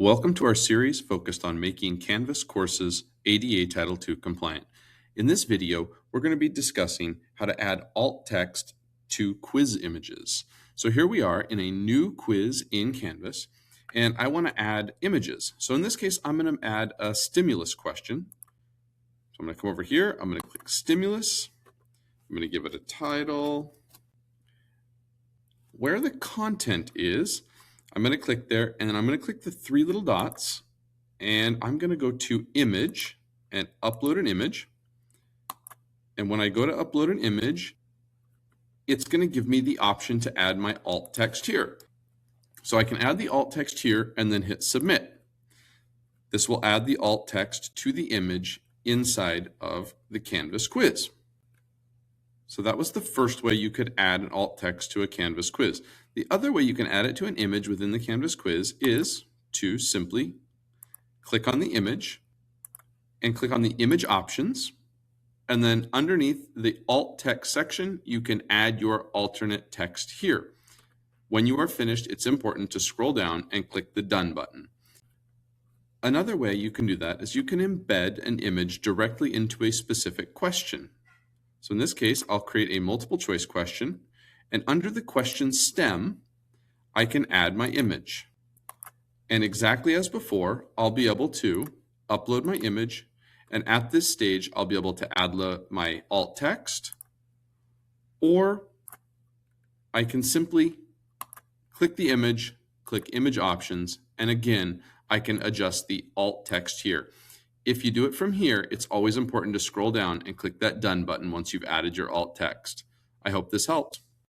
Welcome to our series focused on making Canvas courses ADA Title II compliant. In this video, we're going to be discussing how to add alt text to quiz images. So here we are in a new quiz in Canvas, and I want to add images. So in this case, I'm going to add a stimulus question. So I'm going to come over here, I'm going to click stimulus, I'm going to give it a title. Where the content is, I'm going to click there, and then I'm going to click the three little dots, and I'm going to go to image and upload an image. And when I go to upload an image, it's going to give me the option to add my alt text here. So I can add the alt text here and then hit submit. This will add the alt text to the image inside of the Canvas quiz. So that was the first way you could add an alt text to a Canvas quiz. The other way you can add it to an image within the Canvas quiz is to simply click on the image and click on the image options. And then underneath the alt text section, you can add your alternate text here. When you are finished, it's important to scroll down and click the done button. Another way you can do that is you can embed an image directly into a specific question. So in this case, I'll create a multiple choice question, and under the question stem, I can add my image. And exactly as before, I'll be able to upload my image, and at this stage, I'll be able to add my alt text, or I can simply click the image, click image options, and again, I can adjust the alt text here. If you do it from here, it's always important to scroll down and click that done button once you've added your alt text. I hope this helped.